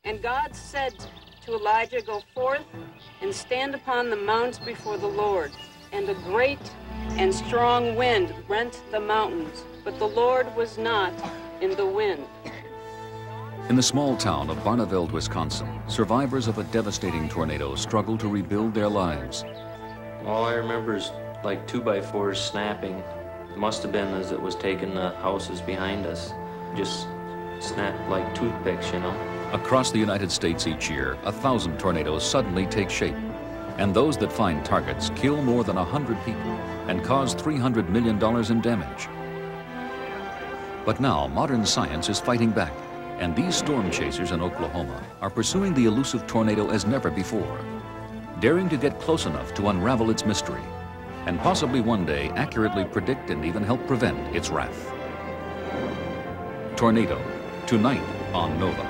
And God said to Elijah, "Go forth and stand upon the mounts before the Lord." And a great and strong wind rent the mountains, but the Lord was not in the wind. In the small town of Barneveld, Wisconsin, survivors of a devastating tornado struggle to rebuild their lives. All I remember is like 2x4s snapping. It must have been as it was taking the houses behind us. Just snapped like toothpicks, you know. Across the United States each year, 1,000 tornadoes suddenly take shape. And those that find targets kill more than 100 people and cause $300 million in damage. But now, modern science is fighting back. And these storm chasers in Oklahoma are pursuing the elusive tornado as never before, daring to get close enough to unravel its mystery, and possibly one day accurately predict and even help prevent its wrath. Tornado, tonight on Nova.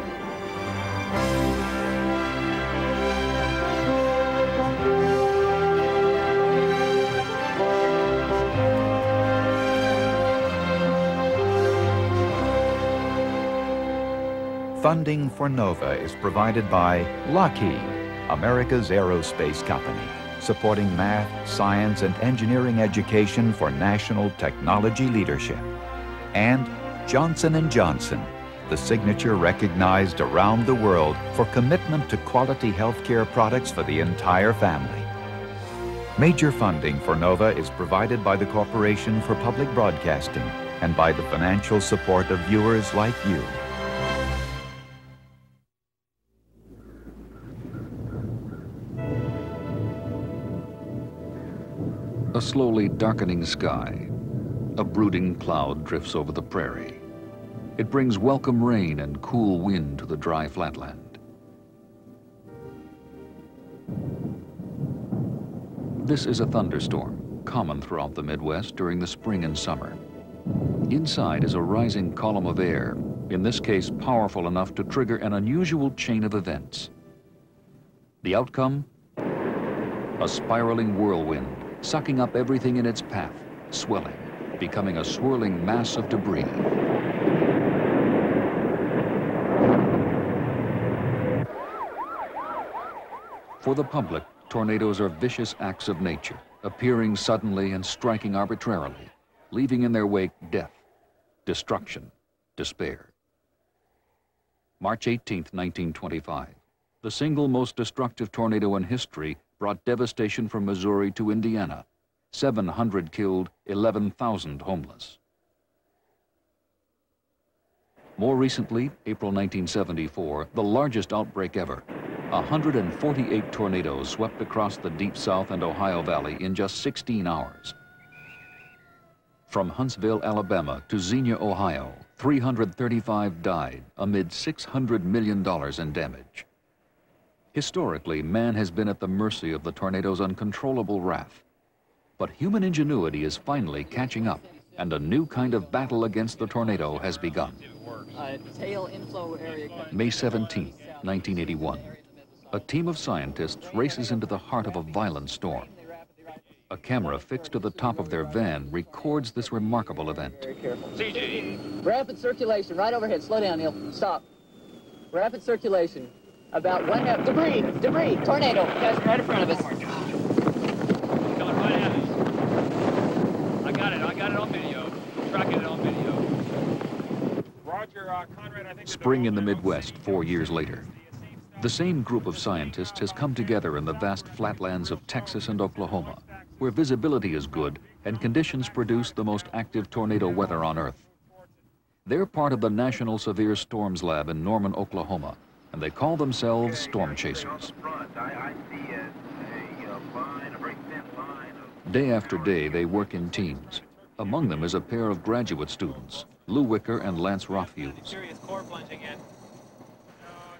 Funding for NOVA is provided by Lockheed, America's aerospace company, supporting math, science, and engineering education for national technology leadership. And Johnson & Johnson, the signature recognized around the world for commitment to quality healthcare products for the entire family. Major funding for NOVA is provided by the Corporation for Public Broadcasting and by the financial support of viewers like you. A slowly darkening sky. A brooding cloud drifts over the prairie. It brings welcome rain and cool wind to the dry flatland. This is a thunderstorm, common throughout the Midwest during the spring and summer. Inside is a rising column of air, in this case powerful enough to trigger an unusual chain of events. The outcome? A spiraling whirlwind, sucking up everything in its path, swelling, becoming a swirling mass of debris. For the public, tornadoes are vicious acts of nature, appearing suddenly and striking arbitrarily, leaving in their wake death, destruction, despair. March 18, 1925, the single most destructive tornado in history brought devastation from Missouri to Indiana. 700 killed, 11,000 homeless. More recently, April 1974, the largest outbreak ever. 148 tornadoes swept across the Deep South and Ohio Valley in just 16 hours. From Huntsville, Alabama to Xenia, Ohio, 335 died amid $600 million in damage. Historically, man has been at the mercy of the tornado's uncontrollable wrath. But human ingenuity is finally catching up, and a new kind of battle against the tornado has begun. May 17, 1981. A team of scientists races into the heart of a violent storm. A camera fixed to the top of their van records this remarkable event. CG. Rapid circulation right overhead. Slow down, Neil. Stop. Rapid circulation. About 1/2. Debris. Tornado. Guys, right in front of us. Oh my God. Coming right at us. I got it on video. Tracking it on video. Roger, Conrad, I think... Spring in the Midwest 4 years later. The same group of scientists has come together in the vast flatlands of Texas and Oklahoma, where visibility is good and conditions produce the most active tornado weather on Earth. They're part of the National Severe Storms Lab in Norman, Oklahoma, and they call themselves storm chasers. Day after day, they work in teams. Among them is a pair of graduate students, Lou Wicker and Lance Rothfuss.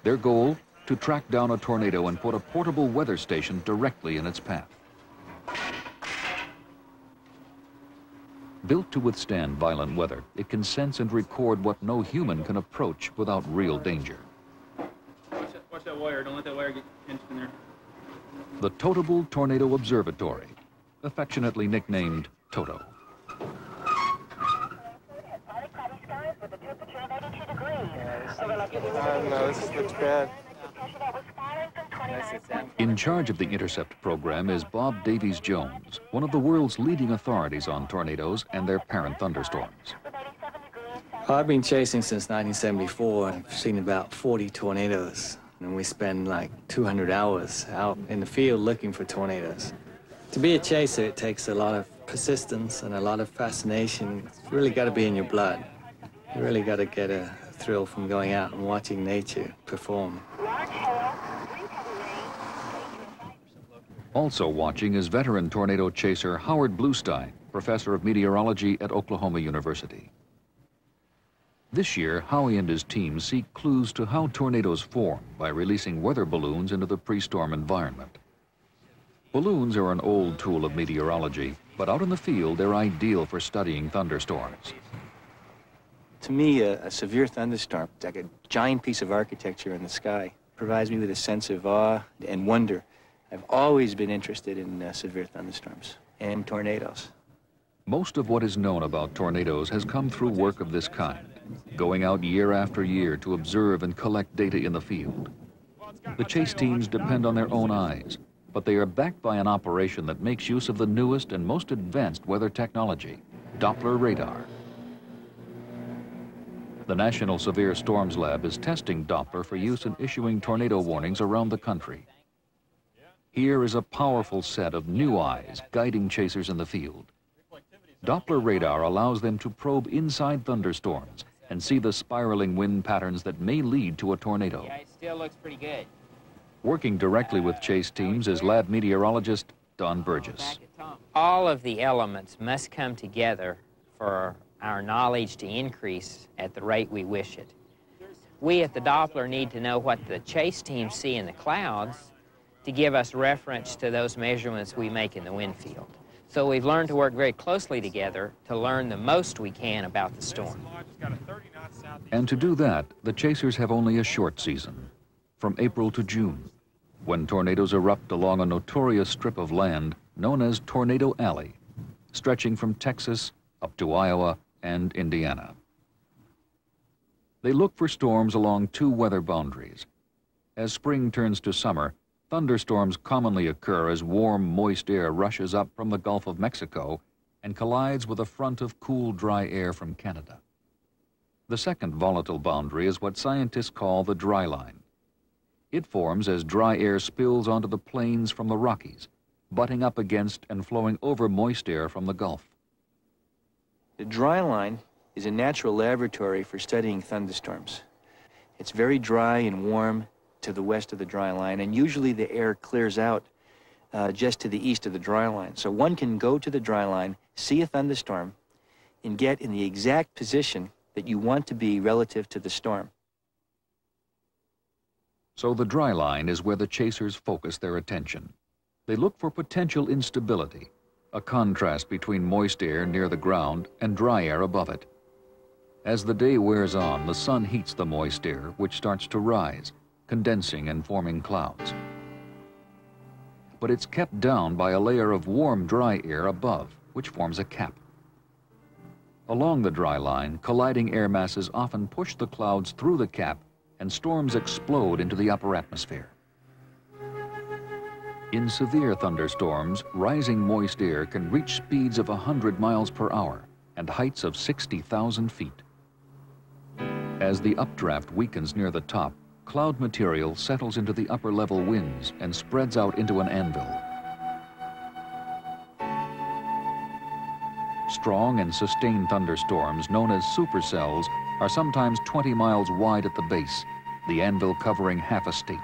Their goal? To track down a tornado and put a portable weather station directly in its path. Built to withstand violent weather, it can sense and record what no human can approach without real danger. Watch that wire. Don't let that wire get pinched in there. The Totable Tornado Observatory, affectionately nicknamed Toto. No, this looks bad. In charge of the intercept program is Bob Davies Jones, one of the world's leading authorities on tornadoes and their parent thunderstorms. I've been chasing since 1974. I've seen about 40 tornadoes, and we spend like 200 hours out in the field looking for tornadoes. To be a chaser, it takes a lot of persistence and a lot of fascination. It's really got to be in your blood. You really got to get a thrill from going out and watching nature perform. Also watching is veteran tornado chaser Howard Bluestein, professor of meteorology at Oklahoma University. This year, Howie and his team seek clues to how tornadoes form by releasing weather balloons into the pre-storm environment. Balloons are an old tool of meteorology, but out in the field, they're ideal for studying thunderstorms. To me, a severe thunderstorm, it's like a giant piece of architecture in the sky. It provides me with a sense of awe and wonder. I've always been interested in severe thunderstorms and tornadoes. Most of what is known about tornadoes has come through work of this kind, going out year after year to observe and collect data in the field. The chase teams depend on their own eyes, but they are backed by an operation that makes use of the newest and most advanced weather technology, Doppler radar. The National Severe Storms Lab is testing Doppler for use in issuing tornado warnings around the country. Here is a powerful set of new eyes guiding chasers in the field. Doppler radar allows them to probe inside thunderstorms and see the spiraling wind patterns that may lead to a tornado. Yeah, it still looks pretty good. Working directly with chase teams is lab meteorologist Don Burgess. All of the elements must come together for our knowledge to increase at the rate we wish it. We at the Doppler need to know what the chase teams see in the clouds to give us reference to those measurements we make in the wind field. So we've learned to work very closely together to learn the most we can about the storm. And to do that, the chasers have only a short season, from April to June, when tornadoes erupt along a notorious strip of land known as Tornado Alley, stretching from Texas up to Iowa and Indiana. They look for storms along two weather boundaries. As spring turns to summer, thunderstorms commonly occur as warm, moist air rushes up from the Gulf of Mexico and collides with a front of cool, dry air from Canada. The second volatile boundary is what scientists call the dry line. It forms as dry air spills onto the plains from the Rockies, butting up against and flowing over moist air from the Gulf. The dry line is a natural laboratory for studying thunderstorms. It's very dry and warm to the west of the dry line, and usually the air clears out just to the east of the dry line. So one can go to the dry line, see a thunderstorm, and get in the exact position that you want to be relative to the storm. So the dry line is where the chasers focus their attention. They look for potential instability, a contrast between moist air near the ground and dry air above it. As the day wears on, the sun heats the moist air, which starts to rise, condensing and forming clouds. But it's kept down by a layer of warm, dry air above, which forms a cap. Along the dry line, colliding air masses often push the clouds through the cap, and storms explode into the upper atmosphere. In severe thunderstorms, rising moist air can reach speeds of 100 miles per hour and heights of 60,000 feet. As the updraft weakens near the top, cloud material settles into the upper level winds and spreads out into an anvil. Strong and sustained thunderstorms, known as supercells, are sometimes 20 miles wide at the base, the anvil covering half a state.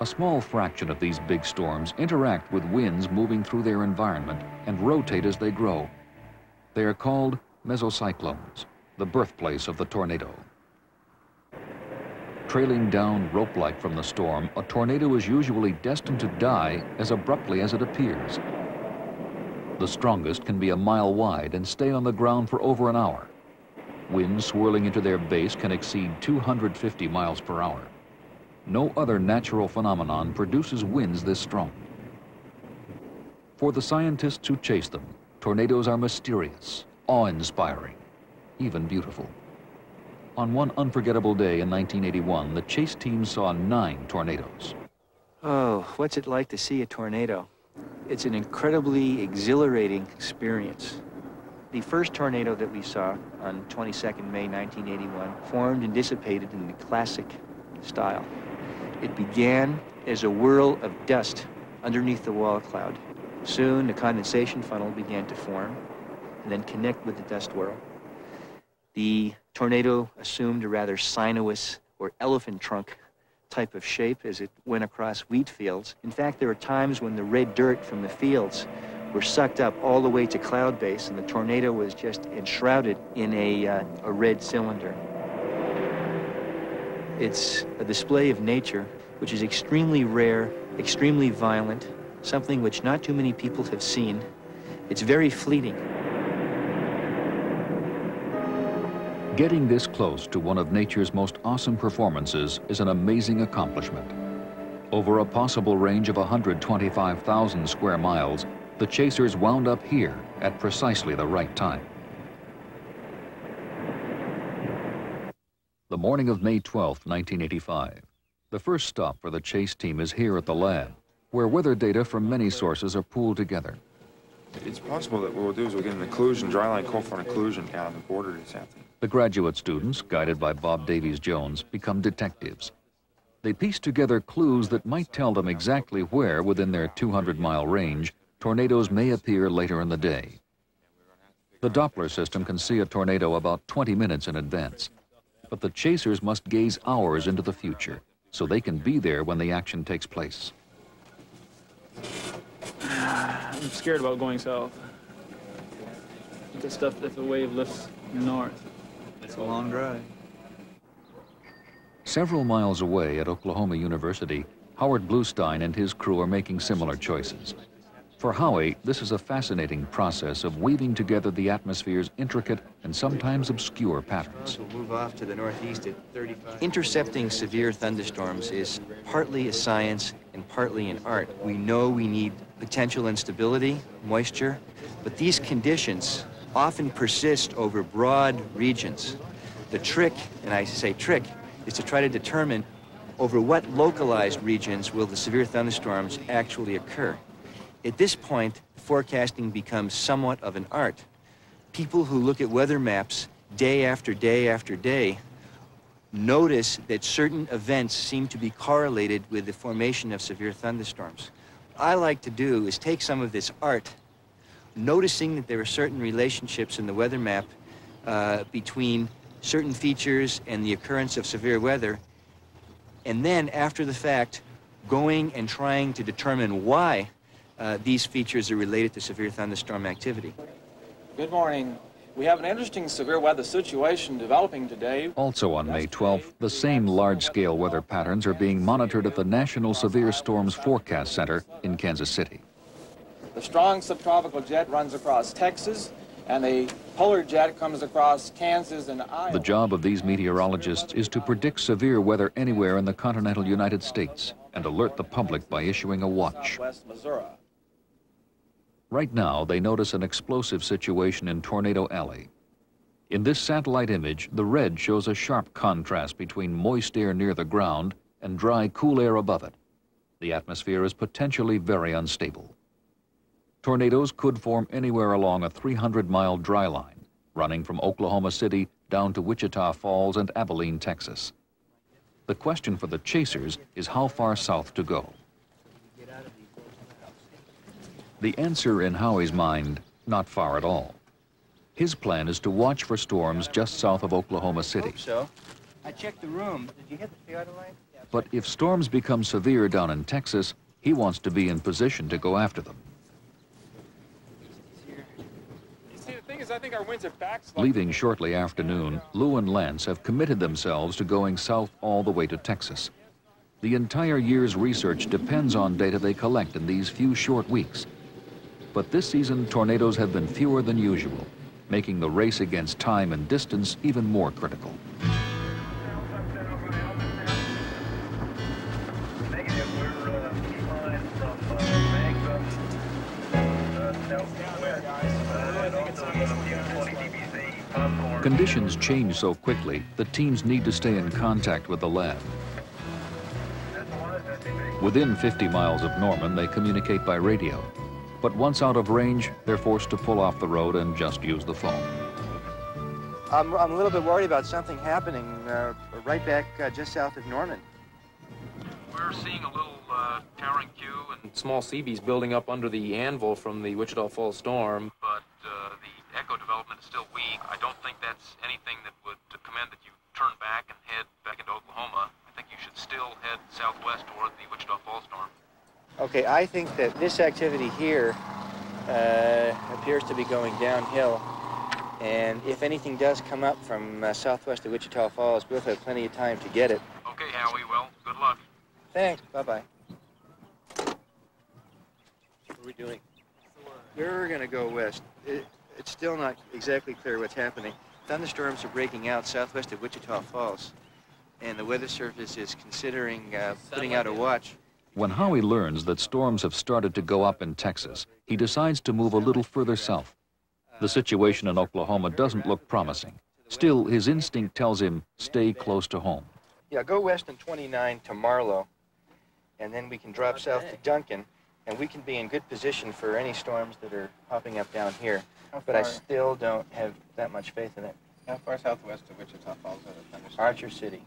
A small fraction of these big storms interact with winds moving through their environment and rotate as they grow. They are called mesocyclones, the birthplace of the tornado. Trailing down rope-like from the storm, a tornado is usually destined to die as abruptly as it appears. The strongest can be a mile wide and stay on the ground for over an hour. Winds swirling into their base can exceed 250 miles per hour. No other natural phenomenon produces winds this strong. For the scientists who chase them, tornadoes are mysterious, awe-inspiring, even beautiful. On one unforgettable day in 1981, the chase team saw 9 tornadoes. Oh, what's it like to see a tornado? It's an incredibly exhilarating experience. The first tornado that we saw on 22nd May 1981 formed and dissipated in the classic style. It began as a whirl of dust underneath the wall cloud. Soon, the condensation funnel began to form and then connect with the dust whirl. The tornado assumed a rather sinuous or elephant trunk type of shape as it went across wheat fields. In fact, there were times when the red dirt from the fields were sucked up all the way to cloud base, and the tornado was just enshrouded in a red cylinder. It's a display of nature which is extremely rare, extremely violent, something which not too many people have seen. It's very fleeting. Getting this close to one of nature's most awesome performances is an amazing accomplishment. Over a possible range of 125,000 square miles, the chasers wound up here at precisely the right time. The morning of May 12, 1985. The first stop for the chase team is here at the lab, where weather data from many sources are pooled together. It's possible that what we'll do is we'll get an occlusion, dryline coefficient occlusion out on the border this afternoon. The graduate students, guided by Bob Davies-Jones, become detectives. They piece together clues that might tell them exactly where, within their 200-mile range, tornadoes may appear later in the day. The Doppler system can see a tornado about 20 minutes in advance, but the chasers must gaze hours into the future so they can be there when the action takes place. I'm scared about going south. The stuff if the wave lifts north. It's a long drive. Several miles away at Oklahoma University, Howard Bluestein and his crew are making similar choices. For Howie, this is a fascinating process of weaving together the atmosphere's intricate and sometimes obscure patterns. We'll move off to the northeast at 35. Intercepting severe thunderstorms is partly a science and partly an art. We know we need potential instability, moisture, but these conditions often persist over broad regions. The trick, and I say trick, is to try to determine over what localized regions will the severe thunderstorms actually occur. At this point, forecasting becomes somewhat of an art. People who look at weather maps day after day after day notice that certain events seem to be correlated with the formation of severe thunderstorms. What I like to do is take some of this art, noticing that there are certain relationships in the weather map between certain features and the occurrence of severe weather, and then after the fact, going and trying to determine why these features are related to severe thunderstorm activity. Good morning. We have an interesting severe weather situation developing today. Also on May 12th, the same large-scale weather patterns are being monitored at the National Severe Storms Forecast Center in Kansas City. The strong subtropical jet runs across Texas, and the polar jet comes across Kansas and Iowa. The job of these meteorologists is to predict severe weather anywhere in the continental United States and alert the public by issuing a watch. Southwest Missouri. Right now, they notice an explosive situation in Tornado Alley. In this satellite image, the red shows a sharp contrast between moist air near the ground and dry, cool air above it. The atmosphere is potentially very unstable. Tornadoes could form anywhere along a 300-mile dry line, running from Oklahoma City down to Wichita Falls and Abilene, Texas. The question for the chasers is how far south to go. The answer in Howie's mind, not far at all. His plan is to watch for storms just south of Oklahoma City. I hope so. I checked the room. Did you get the theater line? But if storms become severe down in Texas, he wants to be in position to go after them. See, the thing is, I think our winds are back. Leaving shortly after noon, Lou and Lance have committed themselves to going south all the way to Texas. The entire year's research depends on data they collect in these few short weeks. But this season, tornadoes have been fewer than usual, making the race against time and distance even more critical. Popcorn. Conditions change so quickly that teams need to stay in contact with the lab. Within 50 miles of Norman, they communicate by radio. But once out of range, they're forced to pull off the road and just use the phone. I'm a little bit worried about something happening right back just south of Norman. We're seeing a little towering queue and small CBs building up under the anvil from the Wichita Falls storm, but the echo development is still weak. I don't think that's anything that would command that you turn back and head back into Oklahoma. I think you should still head southwest toward the Wichita Falls storm. Okay, I think that this activity here appears to be going downhill, and if anything does come up from southwest of Wichita Falls, we'll have plenty of time to get it. Okay, Howie, well, good luck. Thanks, bye-bye. What are we doing? We're gonna go west. It's still not exactly clear what's happening. Thunderstorms are breaking out southwest of Wichita Falls, and the Weather Service is considering putting out a watch. When Howie learns that storms have started to go up in Texas, he decides to move a little further south. The situation in Oklahoma doesn't look promising. Still, his instinct tells him, stay close to home. Yeah, go west on 29 to Marlow, and then we can drop south to Duncan, and we can be in good position for any storms that are popping up down here. But I still don't have that much faith in it. How far southwest of Wichita Falls are the thunderstorms? Archer City.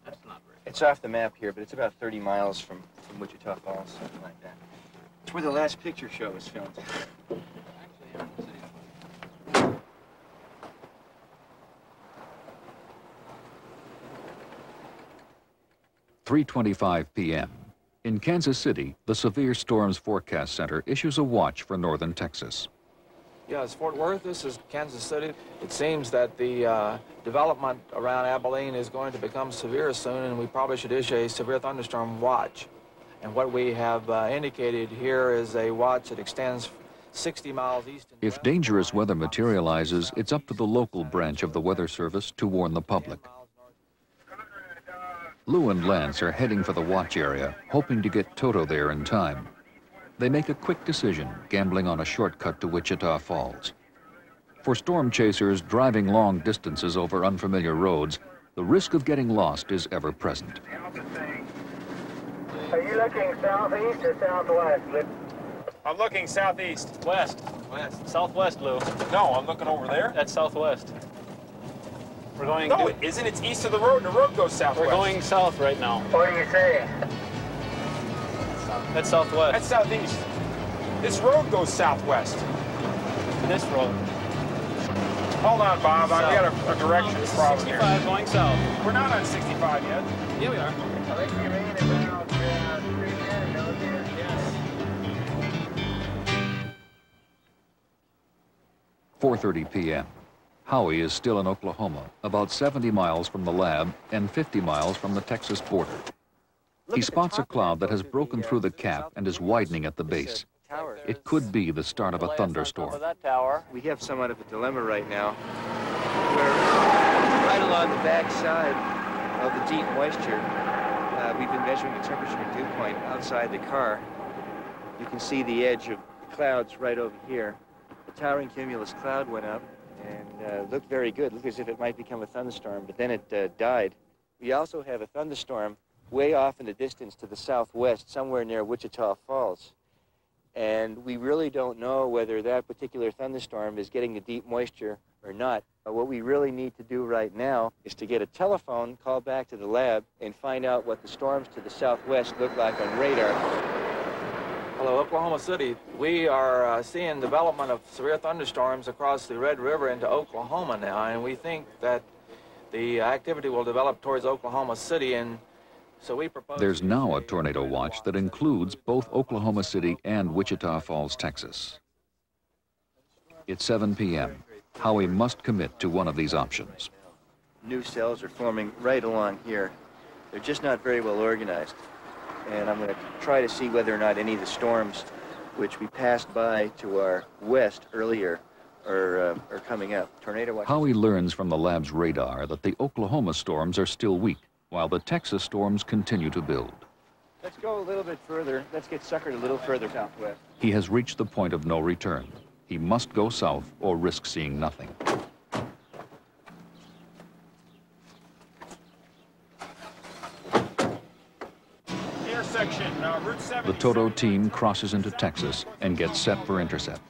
That's not very It's off the map here, but it's about 30 miles from Wichita Falls, something like that. It's where the last picture show was filmed. 3:25 p.m. In Kansas City, the Severe Storms Forecast Center issues a watch for northern Texas. Yeah, it's Fort Worth. This is Kansas City. It seems that the development around Abilene is going to become severe soon, and we probably should issue a severe thunderstorm watch. And what we have indicated here is a watch that extends 60 miles east and If west. dangerous weather materializes, it's up to the local branch of the Weather Service to warn the public. Lou and Lance are heading for the watch area, hoping to get Toto there in time. They make a quick decision, gambling on a shortcut to Wichita Falls. For storm chasers driving long distances over unfamiliar roads, the risk of getting lost is ever present. Are you looking southeast or southwest? I'm looking southeast. West. West. Southwest, Lou. No, I'm looking over there. That's southwest. We're going. No, it isn't. It's east of the road, and the road goes southwest. We're going south right now. What are you saying? That's southwest. That's southeast. This road goes southwest. This road. Hold on, Bob. I've got a direction problem 65 here. going south. We're not on 65 yet. Yeah, we are. I think you mean about 310 those here. Yes. 4:30 p.m. Howie is still in Oklahoma, about 70 miles from the lab and 50 miles from the Texas border. He spots a cloud that has broken through the cap and is widening at the base. It could be the start of a thunderstorm. That tower. We have somewhat of a dilemma right now. We're right along the back side of the deep moisture. We've been measuring the temperature and dew point outside the car. You can see the edge of the clouds right over here. The towering cumulus cloud went up and looked very good. Looked as if it might become a thunderstorm, but then it died. We also have a thunderstorm way off in the distance to the southwest, somewhere near Wichita Falls. And we really don't know whether that particular thunderstorm is getting the deep moisture or not. What we really need to do right now is to get a telephone, call back to the lab, and find out what the storms to the southwest look like on radar. Hello, Oklahoma City. We are seeing development of severe thunderstorms across the Red River into Oklahoma now, and we think that the activity will develop towards Oklahoma City, and so we propose... There's now a tornado watch that includes both Oklahoma City and Wichita Falls, Texas. It's 7 p.m. Howie must commit to one of these options. New cells are forming right along here. They're just not very well organized. And I'm going to try to see whether or not any of the storms which we passed by to our west earlier are coming up. Tornado watch. Howie learns from the lab's radar that the Oklahoma storms are still weak, while the Texas storms continue to build. Let's go a little bit further. Let's get suckered a little further southwest. He has reached the point of no return. He must go south or risk seeing nothing. The Toto team crosses into Texas and gets set for intercept.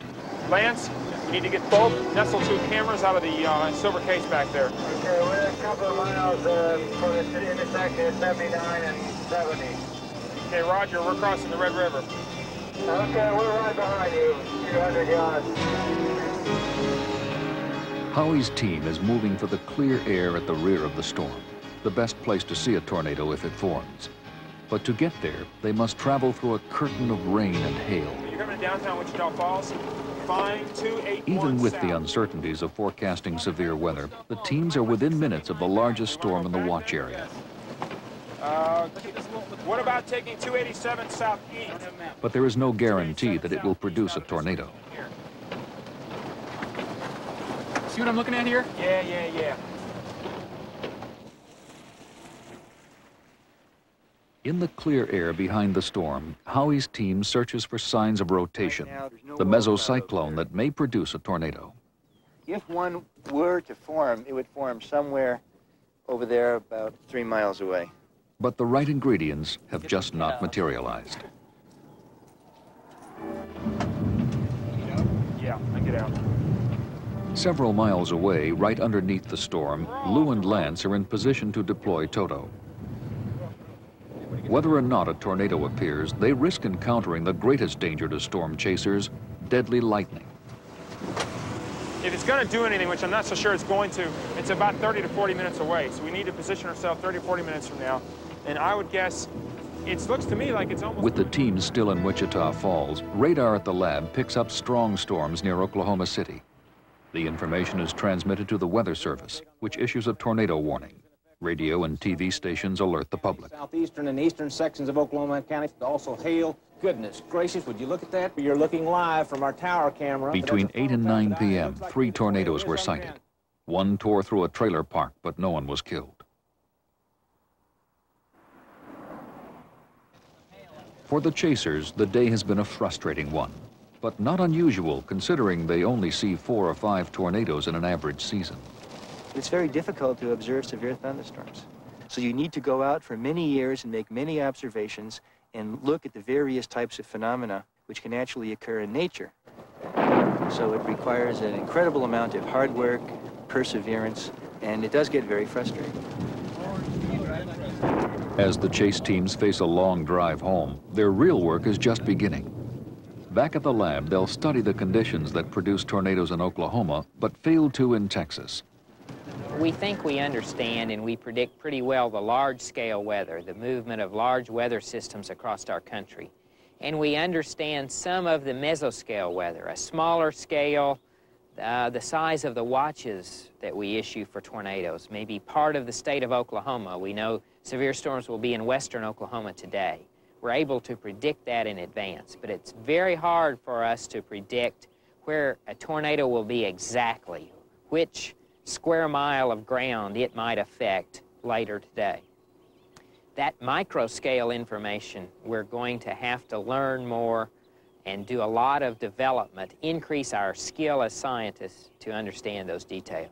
Lance, you need to get both Nestle 2 cameras out of the silver case back there. Okay, we're a couple of miles from the city intersection at 79 and 70. Okay, Roger, we're crossing the Red River. Okay, we're right behind you, 200 yards. Howie's team is moving for the clear air at the rear of the storm, the best place to see a tornado if it forms. But to get there, they must travel through a curtain of rain and hail. You're coming to downtown Wichita Falls? Fine, 281 Even with south. the uncertainties of forecasting severe weather, the teams are within minutes of the largest storm in the watch area. What about taking 287 southeast? But there is no guarantee that it will produce a tornado. See what I'm looking at here? Yeah. In the clear air behind the storm, Howie's team searches for signs of rotation, the mesocyclone that may produce a tornado. If one were to form, it would form somewhere over there about 3 miles away. But the right ingredients have just not materialized. Yeah, I get out. Several miles away, right underneath the storm, Lou and Lance are in position to deploy Toto. Whether or not a tornado appears, they risk encountering the greatest danger to storm chasers, deadly lightning. If it's going to do anything, which I'm not so sure it's going to, it's about 30 to 40 minutes away. So we need to position ourselves 30 to 40 minutes from now. And I would guess, it looks to me like it's almost... With the team still in Wichita Falls, radar at the lab picks up strong storms near Oklahoma City. The information is transmitted to the Weather Service, which issues a tornado warning. Radio and TV stations alert the public. Southeastern and eastern sections of Oklahoma County, also hail. Goodness gracious, would you look at that? You're looking live from our tower camera. Between 8 and 9 p.m., 3 tornadoes were sighted. One tore through a trailer park, but no one was killed. For the chasers, the day has been a frustrating one, but not unusual considering they only see 4 or 5 tornadoes in an average season. It's very difficult to observe severe thunderstorms. So you need to go out for many years and make many observations and look at the various types of phenomena which can actually occur in nature. So it requires an incredible amount of hard work, perseverance, and it does get very frustrating. As the chase teams face a long drive home, their real work is just beginning. Back at the lab, they'll study the conditions that produce tornadoes in Oklahoma, but failed to in Texas. We think we understand and we predict pretty well the large-scale weather, the movement of large weather systems across our country. And we understand some of the mesoscale weather, a smaller scale, the size of the watches that we issue for tornadoes. Maybe part of the state of Oklahoma. We know severe storms will be in western Oklahoma today. We're able to predict that in advance, but it's very hard for us to predict where a tornado will be exactly, which square mile of ground it might affect later today. That micro-scale information, we're going to have to learn more and do a lot of development, increase our skill as scientists to understand those details.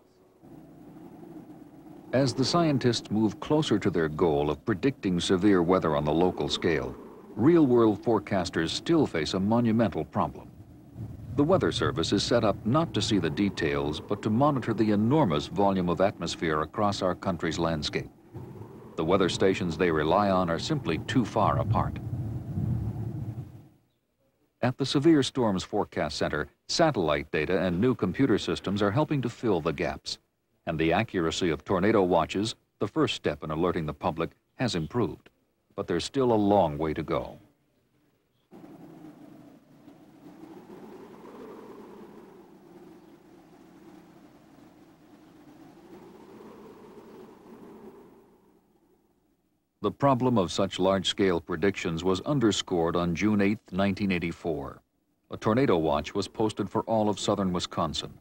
As the scientists move closer to their goal of predicting severe weather on the local scale, real-world forecasters still face a monumental problem. The Weather Service is set up not to see the details, but to monitor the enormous volume of atmosphere across our country's landscape. The weather stations they rely on are simply too far apart. At the Severe Storms Forecast Center, satellite data and new computer systems are helping to fill the gaps. And the accuracy of tornado watches, the first step in alerting the public, has improved. But there's still a long way to go. The problem of such large-scale predictions was underscored on June 8, 1984. A tornado watch was posted for all of southern Wisconsin.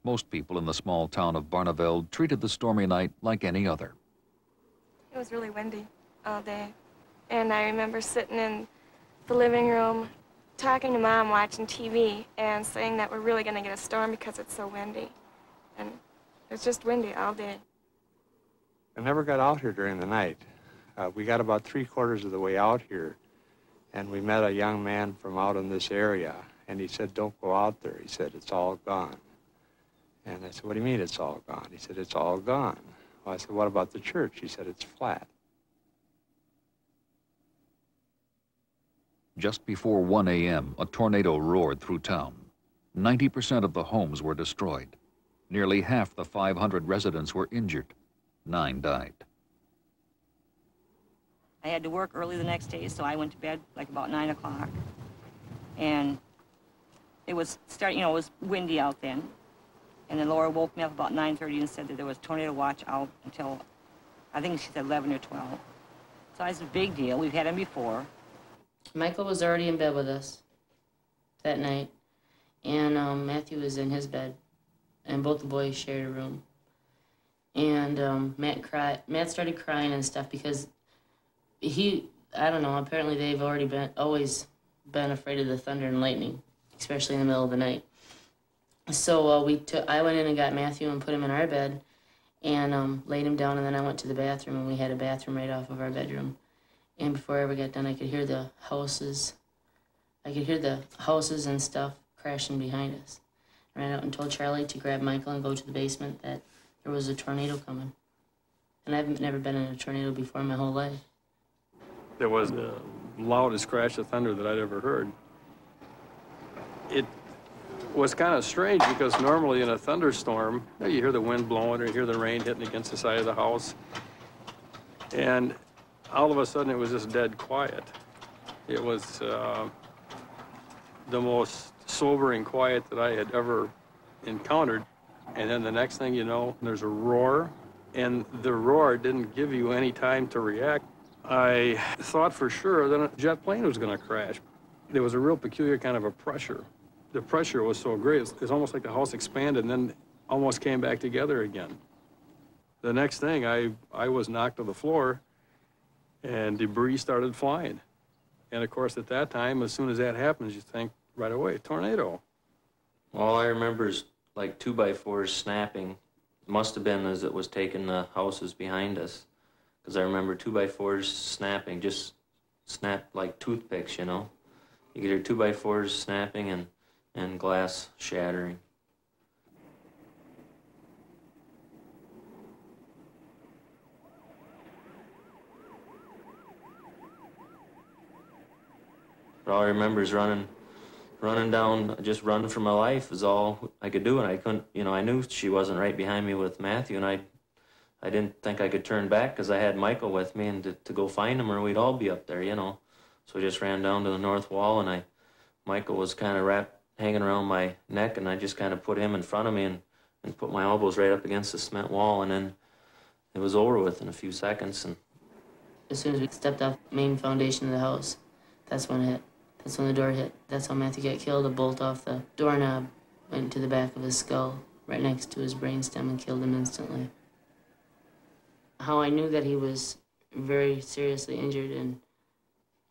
Most people in the small town of Barneveld treated the stormy night like any other. It was really windy all day. And I remember sitting in the living room, talking to Mom, watching TV, and saying that we're really going to get a storm because it's so windy. And it was just windy all day. I never got out here during the night. We got about 3/4 of the way out here, And we met a young man from out in this area, and he said, don't go out there. He said, it's all gone. And I said, what do you mean it's all gone? He said, it's all gone. Well, I said, what about the church? He said, it's flat. Just before 1 a.m., a tornado roared through town. 90% of the homes were destroyed. Nearly half the 500 residents were injured. 9 died. I had to work early the next day, so I went to bed like about 9 o'clock. And it was it was windy out then. And then Laura woke me up about 9:30 and said that there was tornado watch out until, I think she said 11 or 12. So it's a big deal. We've had them before. Michael was already in bed with us that night, and Matthew was in his bed, and both the boys shared a room. And Matt started crying and stuff because I don't know, apparently they've always been afraid of the thunder and lightning, especially in the middle of the night. So I went in and got Matthew and put him in our bed and laid him down, and then I went to the bathroom, and we had a bathroom right off of our bedroom. And before I ever got done, I could hear the houses. I could hear the houses and stuff crashing behind us. I ran out and told Charlie to grab Michael and go to the basement, that there was a tornado coming. And I've never been in a tornado before in my whole life. There was the loudest crash of thunder that I'd ever heard. It was kind of strange because normally in a thunderstorm, you hear the wind blowing or you hear the rain hitting against the side of the house. And all of a sudden, it was just dead quiet. It was the most sobering quiet that I had ever encountered. And then the next thing you know, there's a roar, and the roar didn't give you any time to react. I thought for sure that a jet plane was going to crash. There was a real peculiar kind of a pressure. The pressure was so great, it's almost like the house expanded and then almost came back together again. The next thing, I was knocked to the floor, and debris started flying. And of course, at that time, as soon as that happens, you think right away, tornado. All I remember is like 2x4s snapping. Must have been as it was taking the houses behind us. Because I remember 2x4s snapping, just snapped like toothpicks, you know. You could hear 2x4s snapping and glass shattering. But all I remember is running down, just running for my life is all I could do, and I couldn't, you know, I knew she wasn't right behind me with Matthew, and I didn't think I could turn back because I had Michael with me, and to go find him or we'd all be up there, you know. So I just ran down to the north wall, and Michael was kind of hanging around my neck, and I just kind of put him in front of me and put my elbows right up against the cement wall, and then it was over with in a few seconds. And as soon as we stepped off the main foundation of the house, that's when it hit. That's when the door hit. That's how Matthew got killed. A bolt off the doorknob went to the back of his skull, right next to his brainstem, and killed him instantly. How I knew that he was very seriously injured and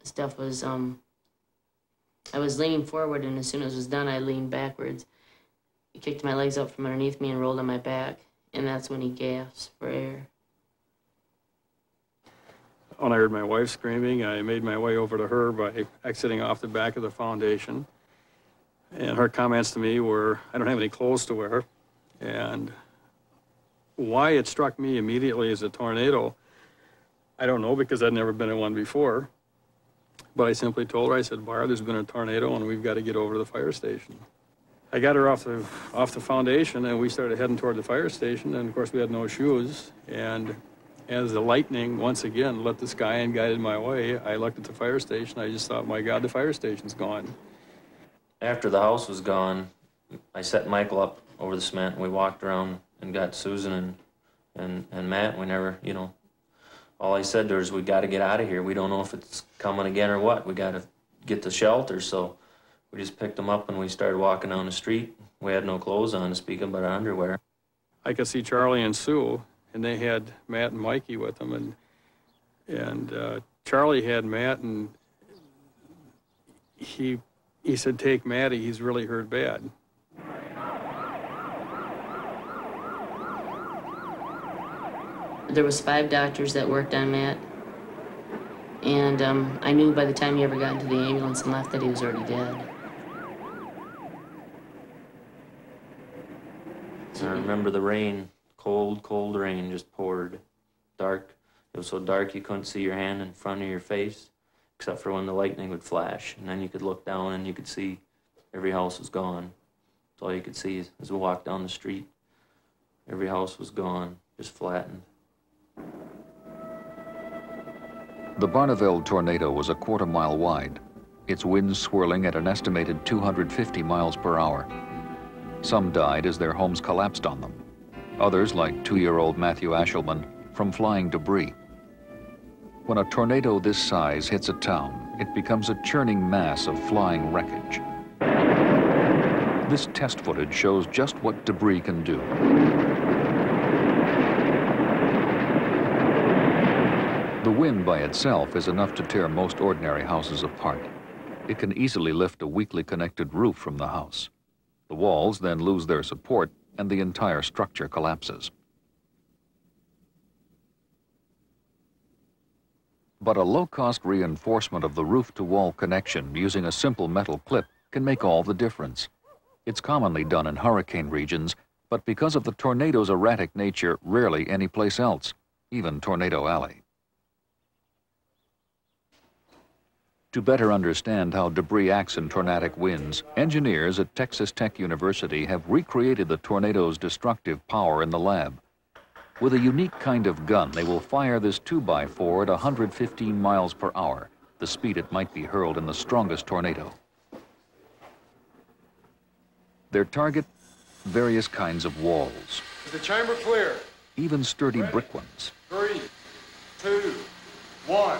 stuff was, I was leaning forward, and as soon as it was done, I leaned backwards. He kicked my legs out from underneath me and rolled on my back, and that's when he gasped for air. When I heard my wife screaming, I made my way over to her by exiting off the back of the foundation. And her comments to me were, I don't have any clothes to wear. And why it struck me immediately as a tornado, I don't know, because I'd never been in one before. But I simply told her, I said, Barb, there's been a tornado and we've got to get over to the fire station. I got her off the foundation, and we started heading toward the fire station, and of course we had no shoes. And as the lightning once again lit the sky and guided my way, I looked at the fire station. I just thought, my God, the fire station's gone. after the house was gone, I set Michael up over the cement, and we walked around and got Susan and Matt. We never, you know, all I said to her is, we got to get out of here. We don't know if it's coming again or what. We got to get to shelter. So we just picked them up and we started walking down the street. We had no clothes on, to speak of, but our underwear. I could see Charlie and Sue, and they had Matt and Mikey with them, and Charlie had Matt, and he said, take Matty, he's really hurt bad. There was 5 doctors that worked on Matt, And I knew by the time he ever got into the ambulance and left that he was already dead. I remember the rain, cold, cold rain just poured. Dark. It was so dark you couldn't see your hand in front of your face, except for when the lightning would flash. And then you could look down and you could see every house was gone. That's all you could see as we walked down the street. Every house was gone, just flattened. The Barneveld tornado was a quarter-mile wide, its winds swirling at an estimated 250 miles per hour. Some died as their homes collapsed on them. Others, like 2-year-old Matthew Ashelman, from flying debris. When a tornado this size hits a town, it becomes a churning mass of flying wreckage. This test footage shows just what debris can do. The wind by itself is enough to tear most ordinary houses apart. It can easily lift a weakly connected roof from the house. The walls then lose their support and the entire structure collapses. But a low-cost reinforcement of the roof-to-wall connection using a simple metal clip can make all the difference. It's commonly done in hurricane regions, but because of the tornado's erratic nature, rarely anyplace else, even Tornado Alley. To better understand how debris acts in tornadic winds, engineers at Texas Tech University have recreated the tornado's destructive power in the lab. With a unique kind of gun, they will fire this 2x4 at 115 miles per hour, the speed it might be hurled in the strongest tornado. Their target, various kinds of walls. Is the chamber clear? Even sturdy brick ones. 3, 2, 1.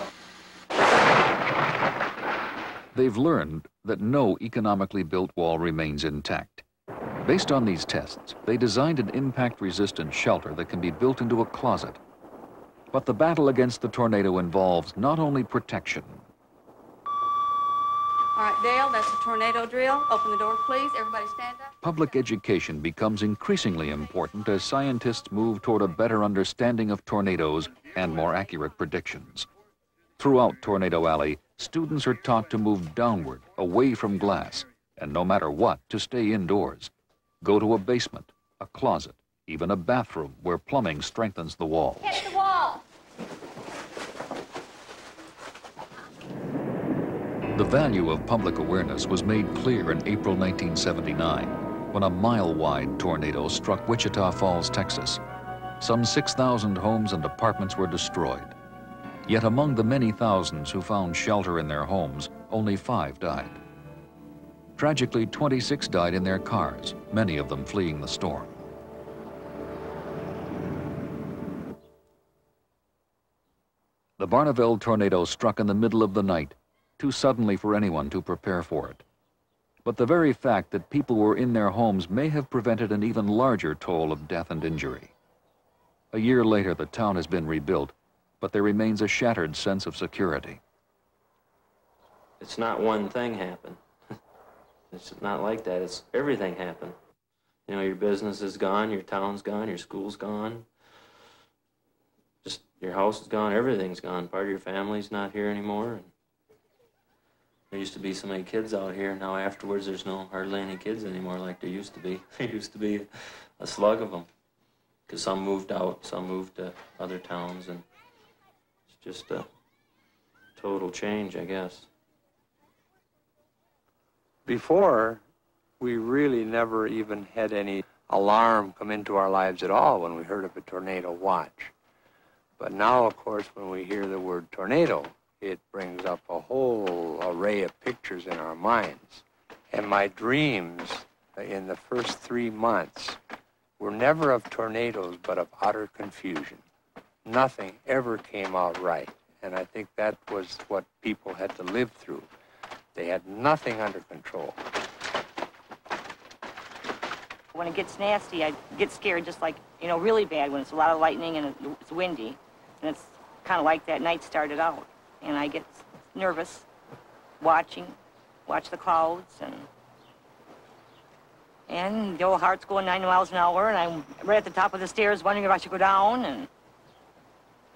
They've learned that no economically built wall remains intact. Based on these tests, they designed an impact-resistant shelter that can be built into a closet. But the battle against the tornado involves not only protection. All right, Dale, that's the tornado drill. Open the door, please. Everybody stand up. Public education becomes increasingly important as scientists move toward a better understanding of tornadoes and more accurate predictions. Throughout Tornado Alley, students are taught to move downward, away from glass, and no matter what, to stay indoors. Go to a basement, a closet, even a bathroom where plumbing strengthens the walls. Hit the wall. The value of public awareness was made clear in April 1979, when a mile-wide tornado struck Wichita Falls, Texas. Some 6,000 homes and apartments were destroyed. Yet among the many thousands who found shelter in their homes, only 5 died. Tragically, 26 died in their cars, many of them fleeing the storm. The Barneveld tornado struck in the middle of the night, too suddenly for anyone to prepare for it. But the very fact that people were in their homes may have prevented an even larger toll of death and injury. A year later, the town has been rebuilt, but there remains a shattered sense of security. It's not one thing happened. It's not like that. It's everything happened. You know, your business is gone, your town's gone, your school's gone. Just your house is gone, everything's gone. Part of your family's not here anymore. And there used to be so many kids out here. Now afterwards, there's hardly any kids anymore like there used to be. There used to be a slug of them. Because some moved out, some moved to other towns, and it's just a total change, I guess. Before, we really never even had any alarm come into our lives at all when we heard of a tornado watch. But now, of course, when we hear the word tornado, it brings up a whole array of pictures in our minds. And my dreams in the first 3 months were never of tornadoes, but of utter confusion. Nothing ever came out right. And I think that was what people had to live through. They had nothing under control. When it gets nasty, I get scared just like, really bad when it's a lot of lightning and it's windy. And it's kind of like that night started out. And I get nervous watch the clouds, and the old heart's going 90 miles an hour, and I'm right at the top of the stairs wondering if I should go down, and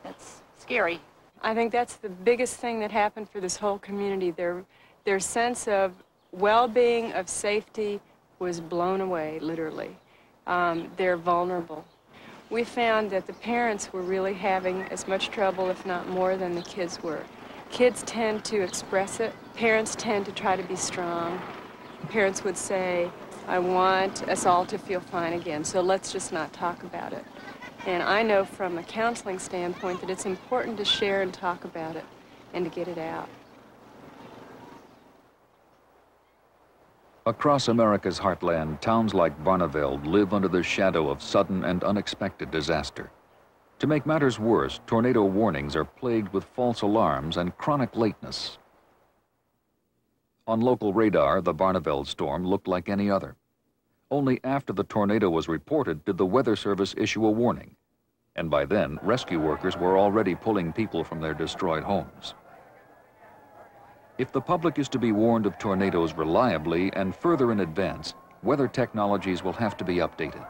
that's scary. I think that's the biggest thing that happened for this whole community. Their sense of well-being, of safety was blown away, literally. They're vulnerable. We found that the parents were really having as much trouble, if not more, than the kids were. Kids tend to express it. Parents tend to try to be strong. Parents would say, I want us all to feel fine again, so let's just not talk about it. And I know from a counseling standpoint that it's important to share and talk about it and to get it out. Across America's heartland, towns like Barneveld live under the shadow of sudden and unexpected disaster. To make matters worse, tornado warnings are plagued with false alarms and chronic lateness. On local radar, the Barneveld storm looked like any other. Only after the tornado was reported did the Weather Service issue a warning. And by then, rescue workers were already pulling people from their destroyed homes. If the public is to be warned of tornadoes reliably and further in advance, weather technologies will have to be updated.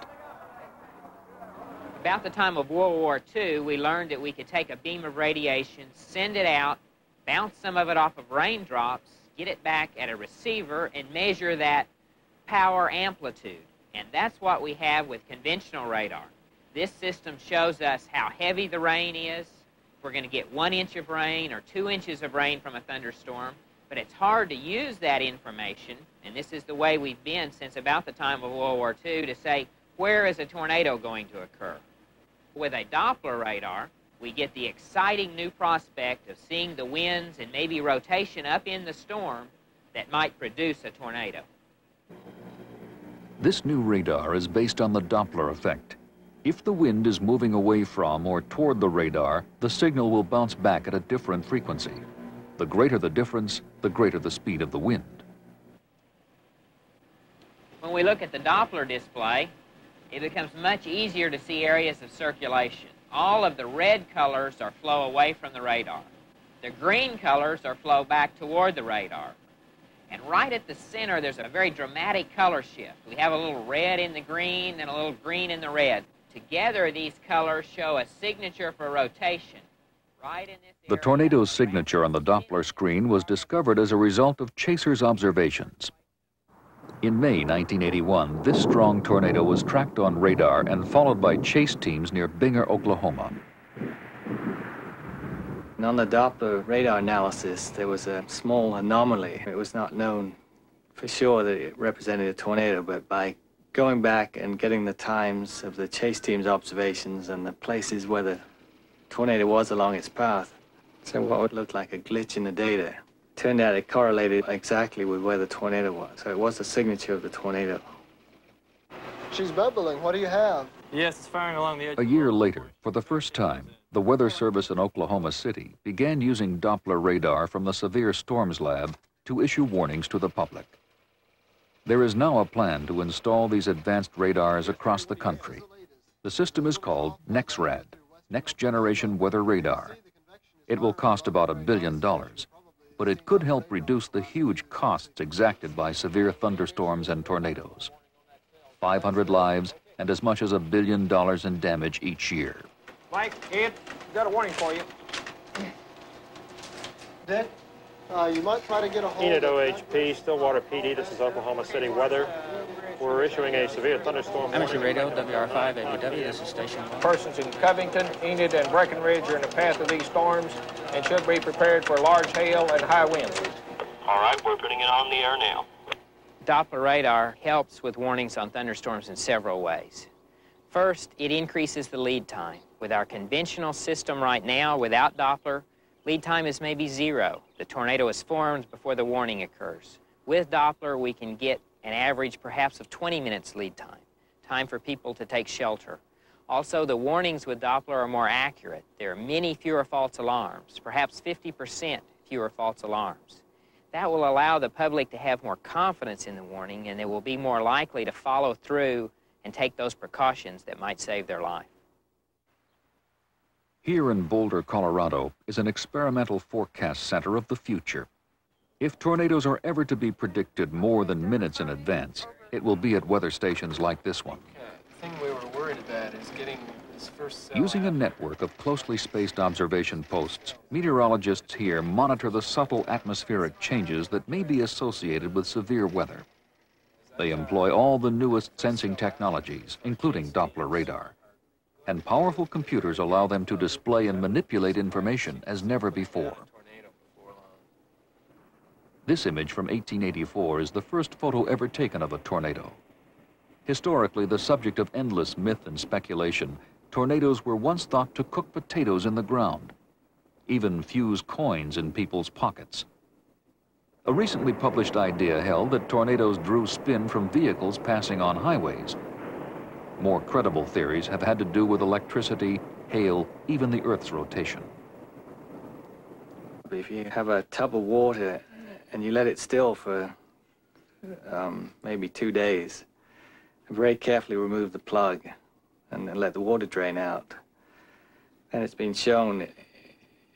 About the time of World War II, we learned that we could take a beam of radiation, send it out, bounce some of it off of raindrops, get it back at a receiver, and measure that power amplitude. And that's what we have with conventional radar. This system shows us how heavy the rain is. We're going to get 1 inch of rain or 2 inches of rain from a thunderstorm, but it's hard to use that information, and this is the way we've been since about the time of World War II, to say, where is a tornado going to occur? With a Doppler radar, we get the exciting new prospect of seeing the winds and maybe rotation up in the storm that might produce a tornado. This new radar is based on the Doppler effect. If the wind is moving away from or toward the radar, the signal will bounce back at a different frequency. The greater the difference, the greater the speed of the wind. When we look at the Doppler display, it becomes much easier to see areas of circulation. All of the red colors are flow away from the radar. The green colors are flow back toward the radar. And right at the center, there's a very dramatic color shift. We have a little red in the green and a little green in the red. Together, these colors show a signature for rotation. Right in this The tornado's signature on the Doppler screen was discovered as a result of chasers' observations. In May 1981, this strong tornado was tracked on radar and followed by chase teams near Binger, Oklahoma. And on the Doppler radar analysis, there was a small anomaly. It was not known for sure that it represented a tornado, but by going back and getting the times of the chase team's observations and the places where the tornado was along its path, so what would look like a glitch in the data, turned out it correlated exactly with where the tornado was. So it was the signature of the tornado. She's bubbling. What do you have? Yes, it's firing along the edge. A year later, for the first time, the Weather Service in Oklahoma City began using Doppler radar from the Severe Storms Lab to issue warnings to the public. There is now a plan to install these advanced radars across the country. The system is called NEXRAD, Next Generation Weather Radar. It will cost about $1 billion, but it could help reduce the huge costs exacted by severe thunderstorms and tornadoes. 500 lives and as much as $1 billion in damage each year. Mike, Ed, got a warning for you. Dick, you might try to get a hold Enid of OHP, Stillwater PD, this is Oklahoma City weather. We're issuing a severe thunderstorm. Amateur radio, WR5ADW, this is Station 1. Persons in Covington, Enid, and Breckenridge are in the path of these storms and should be prepared for large hail and high winds. All right, we're putting it on the air now. Doppler radar helps with warnings on thunderstorms in several ways. First, it increases the lead time. With our conventional system right now, without Doppler, lead time is maybe 0. The tornado is formed before the warning occurs. With Doppler, we can get an average perhaps of 20 minutes lead time, time for people to take shelter. Also, the warnings with Doppler are more accurate. There are many fewer false alarms, perhaps 50% fewer false alarms. That will allow the public to have more confidence in the warning, and they will be more likely to follow through and take those precautions that might save their life. Here in Boulder, Colorado, is an experimental forecast center of the future. If tornadoes are ever to be predicted more than minutes in advance, it will be at weather stations like this one. The thing we were worried about is getting Using a network of closely spaced observation posts, meteorologists here monitor the subtle atmospheric changes that may be associated with severe weather. They employ all the newest sensing technologies, including Doppler radar. And powerful computers allow them to display and manipulate information as never before. This image from 1884 is the first photo ever taken of a tornado. Historically, the subject of endless myth and speculation, tornadoes were once thought to cook potatoes in the ground, even fuse coins in people's pockets. A recently published idea held that tornadoes drew spin from vehicles passing on highways. More credible theories have had to do with electricity, hail, even the Earth's rotation. If you have a tub of water and you let it still for maybe 2 days, very carefully remove the plug and then let the water drain out. And it's been shown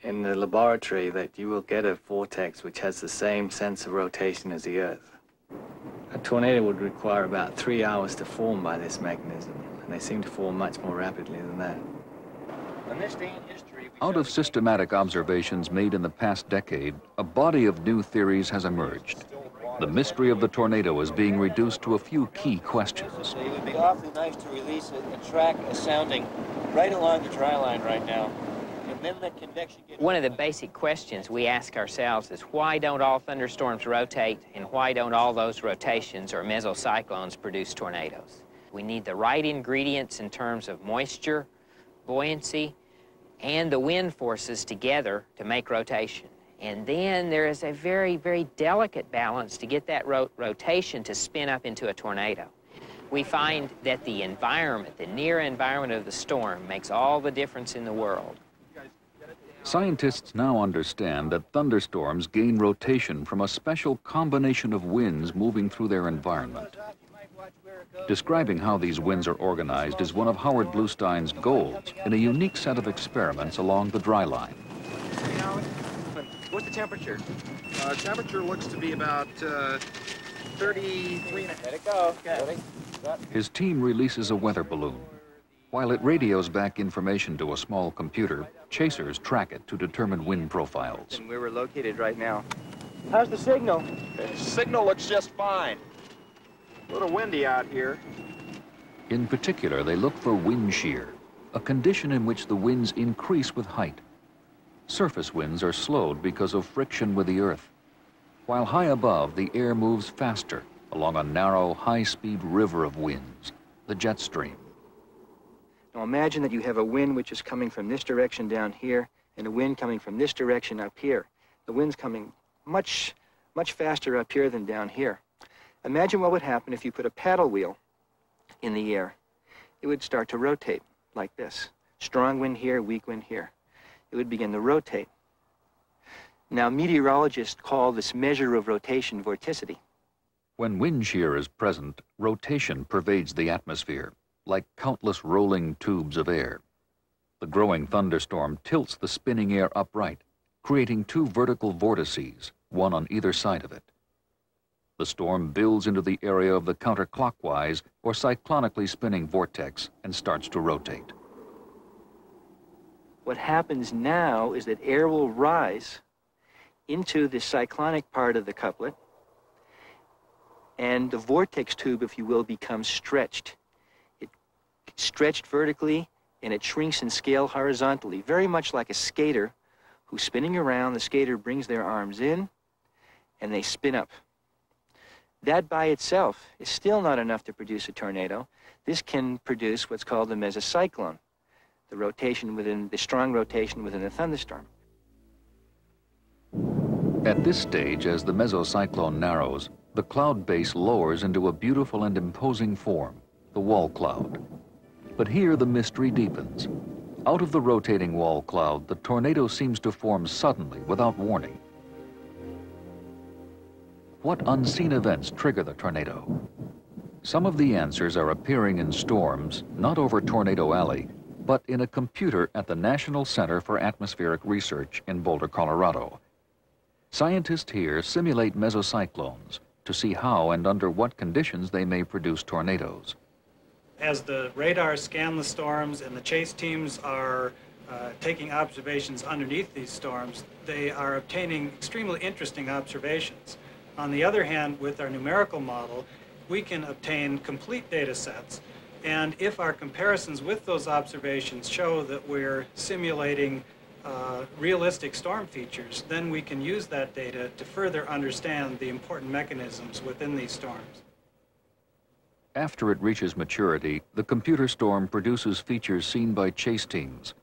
in the laboratory that you will get a vortex which has the same sense of rotation as the Earth. A tornado would require about 3 hours to form by this mechanism, and they seem to form much more rapidly than that. Out of systematic observations made in the past decade, a body of new theories has emerged. The mystery of the tornado is being reduced to a few key questions. It would be awfully nice to release a track sounding right along the dry line right now. And then the convection gets... One of the basic questions we ask ourselves is why don't all thunderstorms rotate, and why don't all those rotations or mesocyclones produce tornadoes? We need the right ingredients in terms of moisture, buoyancy, and the wind forces together to make rotation. And then there is a very, very delicate balance to get that rotation to spin up into a tornado. We find that the environment, the near environment of the storm, makes all the difference in the world. Scientists now understand that thunderstorms gain rotation from a special combination of winds moving through their environment. Describing how these winds are organized is one of Howard Bluestein's goals in a unique set of experiments along the dry line. What's the temperature? Temperature looks to be about 33. Let it go. Okay. His team releases a weather balloon. While it radios back information to a small computer, chasers track it to determine wind profiles. And where we're located right now. How's the signal? The signal looks just fine. A little windy out here. In particular, they look for wind shear, a condition in which the winds increase with height. Surface winds are slowed because of friction with the earth. While high above, the air moves faster along a narrow, high-speed river of winds, the jet stream. Now imagine that you have a wind which is coming from this direction down here and a wind coming from this direction up here. The wind's coming much faster up here than down here. Imagine what would happen if you put a paddle wheel in the air. It would start to rotate like this. Strong wind here, weak wind here. It would begin to rotate. Now, meteorologists call this measure of rotation vorticity. When wind shear is present, rotation pervades the atmosphere, like countless rolling tubes of air. The growing thunderstorm tilts the spinning air upright, creating two vertical vortices, one on either side of it. The storm builds into the area of the counterclockwise or cyclonically spinning vortex and starts to rotate. What happens now is that air will rise into the cyclonic part of the couplet, and the vortex tube, if you will, becomes stretched. It's stretched vertically, and it shrinks in scale horizontally, very much like a skater who's spinning around. The skater brings their arms in, and they spin up. That by itself is still not enough to produce a tornado. This can produce what's called a mesocyclone, the rotation within, the strong rotation within a thunderstorm. At this stage, as the mesocyclone narrows, the cloud base lowers into a beautiful and imposing form, the wall cloud. But here the mystery deepens. Out of the rotating wall cloud, the tornado seems to form suddenly without warning. What unseen events trigger the tornado? Some of the answers are appearing in storms, not over Tornado Alley, but in a computer at the National Center for Atmospheric Research in Boulder, Colorado. Scientists here simulate mesocyclones to see how and under what conditions they may produce tornadoes. As the radars scan the storms and the chase teams are taking observations underneath these storms, they are obtaining extremely interesting observations. On the other hand, with our numerical model, we can obtain complete data sets, and if our comparisons with those observations show that we're simulating realistic storm features, then we can use that data to further understand the important mechanisms within these storms. After it reaches maturity, the computer storm produces features seen by chase teams,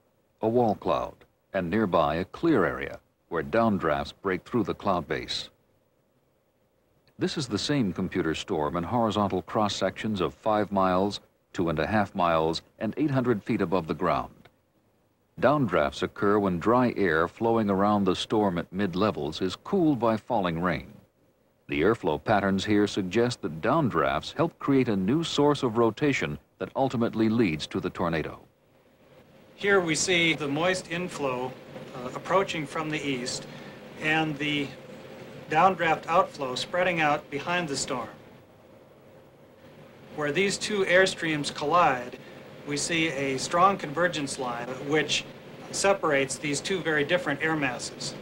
a wall cloud, and nearby a clear area where downdrafts break through the cloud base. This is the same computer storm in horizontal cross-sections of 5 miles, 2.5 miles, and 800 feet above the ground. Downdrafts occur when dry air flowing around the storm at mid-levels is cooled by falling rain. The airflow patterns here suggest that downdrafts help create a new source of rotation that ultimately leads to the tornado. Here we see the moist inflow approaching from the east and the downdraft outflow spreading out behind the storm. Where these two airstreams collide, we see a strong convergence line which separates these two very different air masses.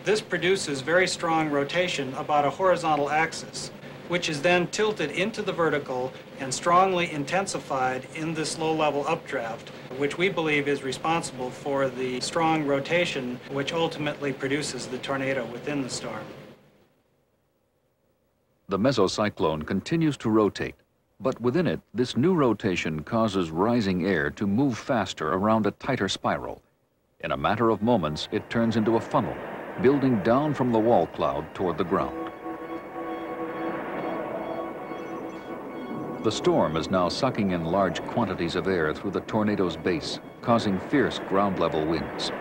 This produces very strong rotation about a horizontal axis, which is then tilted into the vertical and strongly intensified in this low-level updraft, which we believe is responsible for the strong rotation which ultimately produces the tornado within the storm. The mesocyclone continues to rotate, but within it, this new rotation causes rising air to move faster around a tighter spiral. In a matter of moments, it turns into a funnel, building down from the wall cloud toward the ground. The storm is now sucking in large quantities of air through the tornado's base, causing fierce ground-level winds.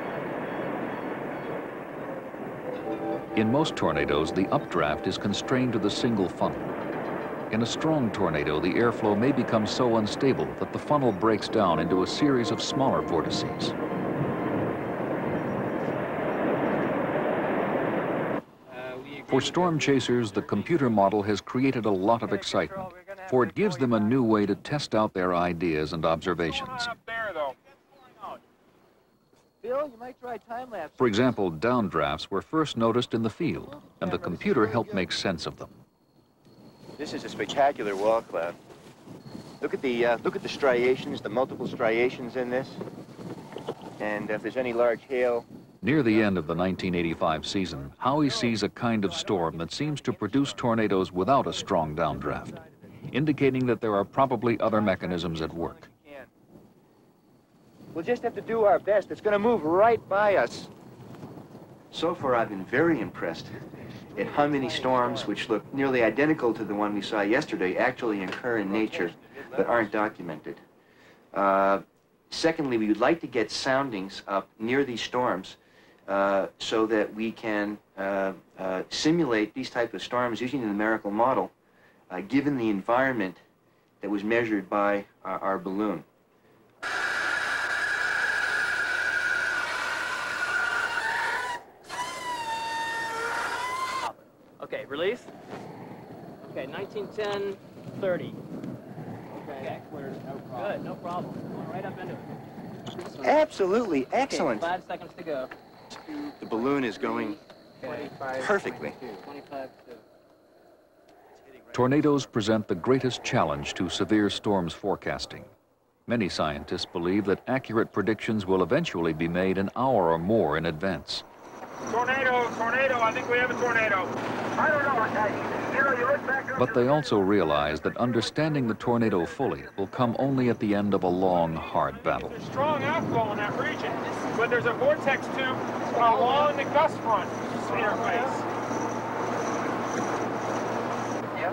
In most tornadoes, the updraft is constrained to the single funnel. In a strong tornado, the airflow may become so unstable that the funnel breaks down into a series of smaller vortices. For storm chasers, the computer model has created a lot of excitement, for it gives them a new way to test out their ideas and observations. For example, downdrafts were first noticed in the field, and the computer helped make sense of them. This is a spectacular wall cloud. Look at the striations, the multiple striations in this. And if there's any large hail. Near the end of the 1985 season, Howie sees a kind of storm that seems to produce tornadoes without a strong downdraft, indicating that there are probably other mechanisms at work. We'll just have to do our best. It's going to move right by us. So far, I've been very impressed at how many storms, which look nearly identical to the one we saw yesterday, actually occur in nature but aren't documented. Secondly, we would like to get soundings up near these storms so that we can simulate these type of storms using the numerical model, given the environment that was measured by our balloon. Okay, release. Okay, 1910, 30. Okay, good, no problem. Going right up into it. Absolutely, excellent. Okay, 5 seconds to go. The balloon is going perfectly. Tornadoes present the greatest challenge to severe storms forecasting. Many scientists believe that accurate predictions will eventually be made an hour or more in advance. Tornado, tornado, I think we have a tornado. I don't know, you look back. But they also realize that understanding the tornado fully will come only at the end of a long, hard battle. There's strong outflow in that region, but there's a vortex tube along the gust front interface.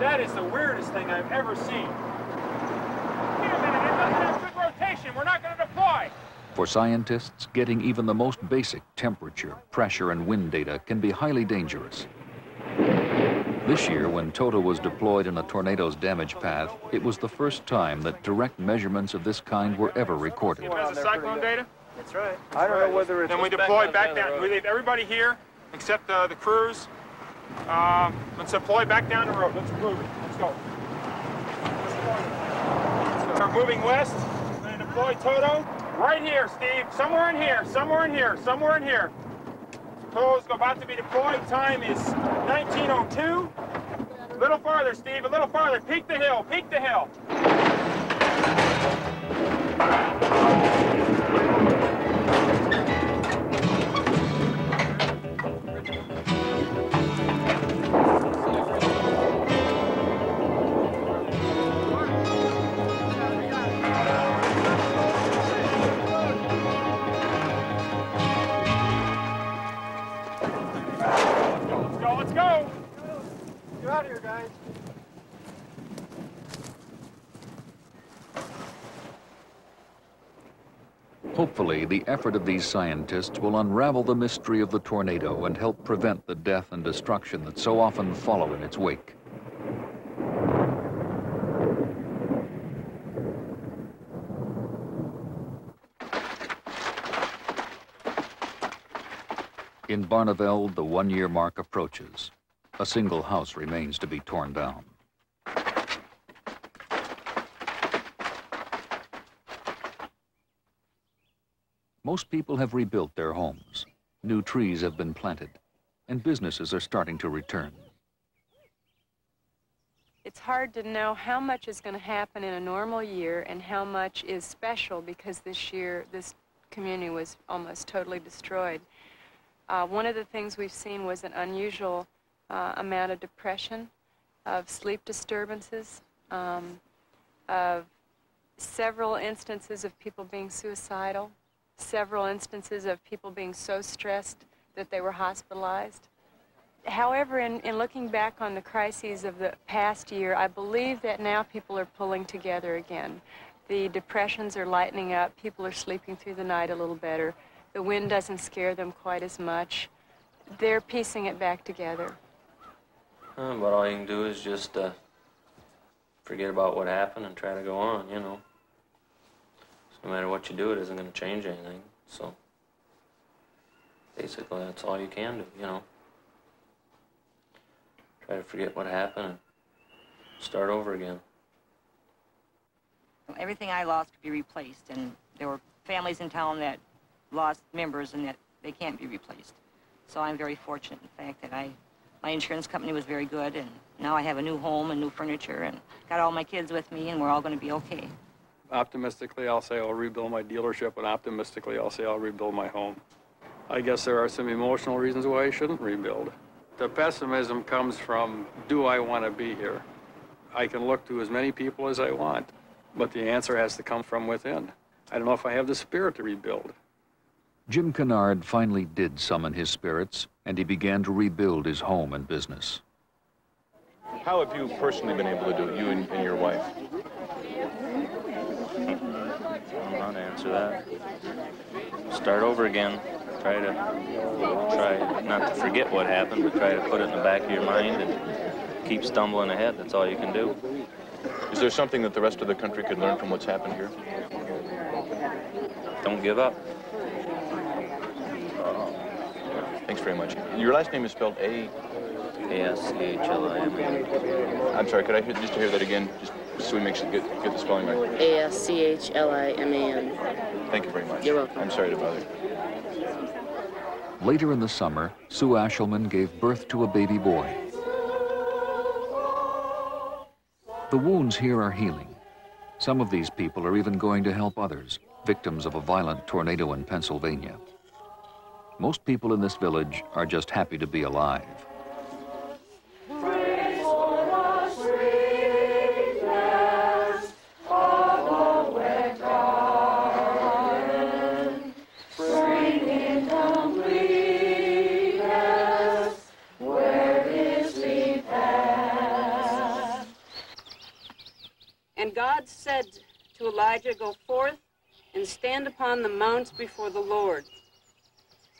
That is the weirdest thing I've ever seen. Wait a minute, it doesn't have good rotation. We're not going to deploy. For scientists, getting even the most basic temperature, pressure, and wind data can be highly dangerous. This year, when TOTA was deployed in a tornado's damage path, it was the first time that direct measurements of this kind were ever recorded. Has the cyclone data? That's right. I don't know whether it's... Then we deploy back down. We leave everybody here except the crews. Let's deploy back down the road. Let's move it. Let's go. We're moving west. We're going to deploy Toto. Right here, Steve. Somewhere in here. Somewhere in here. Somewhere in here. Toto's about to be deployed. Time is 19:02. A little farther, Steve. A little farther. Peek the hill. Peek the hill. Let's go. Get out of here, guys. Hopefully, the effort of these scientists will unravel the mystery of the tornado and help prevent the death and destruction that so often follow in its wake. In Barneveld, the one-year mark approaches. A single house remains to be torn down. Most people have rebuilt their homes. New trees have been planted, and businesses are starting to return. It's hard to know how much is going to happen in a normal year and how much is special because this year this community was almost totally destroyed. One of the things we've seen was an unusual amount of depression, of sleep disturbances, of several instances of people being suicidal, several instances of people being so stressed that they were hospitalized. However, in looking back on the crises of the past year, I believe that now people are pulling together again. The depressions are lightening up, people are sleeping through the night a little better. The wind doesn't scare them quite as much. They're piecing it back together. But all you can do is just forget about what happened and try to go on, you know. So no matter what you do, it isn't going to change anything. So basically, that's all you can do, you know. Try to forget what happened and start over again. Everything I lost could be replaced, and there were families in town that lost members and that they can't be replaced. So I'm very fortunate in the fact that my insurance company was very good, and now I have a new home and new furniture and got all my kids with me, and we're all going to be okay. Optimistically, I'll say I'll rebuild my dealership, and optimistically, I'll say I'll rebuild my home. I guess there are some emotional reasons why I shouldn't rebuild. The pessimism comes from, do I want to be here? I can look to as many people as I want, but the answer has to come from within. I don't know if I have the spirit to rebuild. Jim Kennard finally did summon his spirits, and he began to rebuild his home and business. How have you personally been able to do it, you and your wife? I don't know how to answer that. Start over again. Try not to forget what happened, but try to put it in the back of your mind and keep stumbling ahead. That's all you can do. Is there something that the rest of the country could learn from what's happened here? Don't give up. Thanks very much. Your last name is spelled A-S-C-H-L-I-M-A-N. I'm sorry, could I just hear that again, just so we make sure get the spelling right? A-S-C-H-L-I-M-A-N. Thank you very much. You're welcome. I'm sorry to bother you. Later in the summer, Sue Ashelman gave birth to a baby boy. The wounds here are healing. Some of these people are even going to help others, victims of a violent tornado in Pennsylvania. Most people in this village are just happy to be alive. And God said to Elijah, "Go forth and stand upon the mounts before the Lord."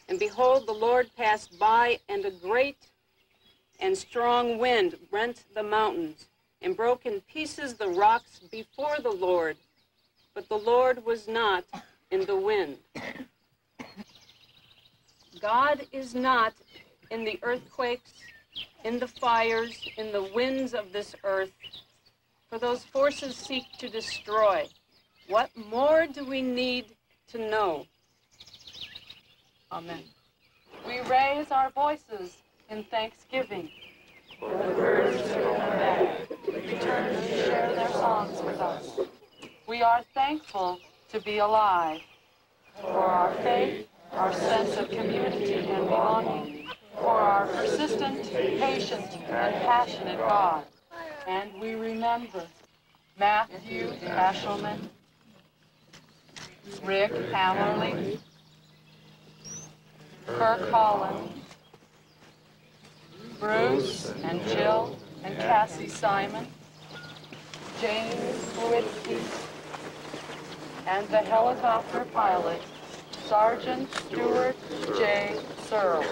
And behold, the Lord passed by, and a great and strong wind rent the mountains and broke in pieces the rocks before the Lord. But the Lord was not in the wind. God is not in the earthquakes, in the fires, in the winds of this earth. for those forces seek to destroy. What more do we need to know? Amen. We raise our voices in thanksgiving. For the birds who come back, return to share their songs with us. We are thankful to be alive. For our faith, our sense of community and belonging, for our persistent, patient, and passionate God. And we remember Matthew Ashelman, Rick Hammerly, Kirk Holland, Bruce and Jill and Cassie Simon, James Lewinsky, and the helicopter pilot, Sergeant Stuart J. Searles.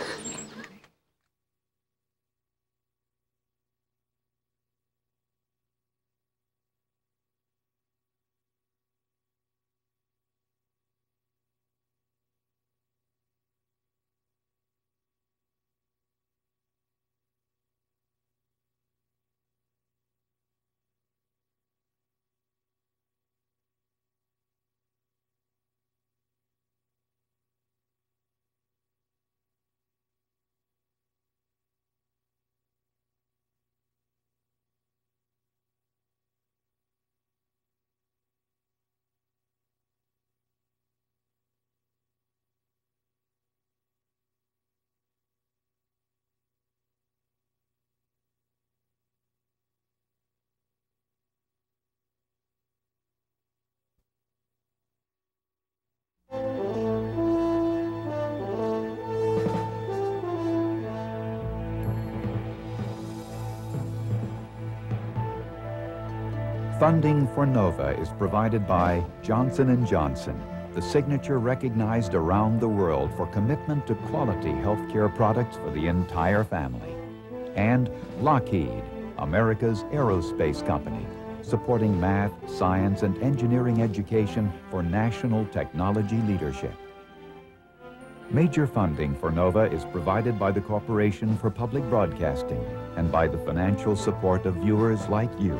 Funding for NOVA is provided by Johnson & Johnson, the signature recognized around the world for commitment to quality healthcare products for the entire family. And Lockheed, America's aerospace company, supporting math, science, and engineering education for national technology leadership. Major funding for NOVA is provided by the Corporation for Public Broadcasting and by the financial support of viewers like you.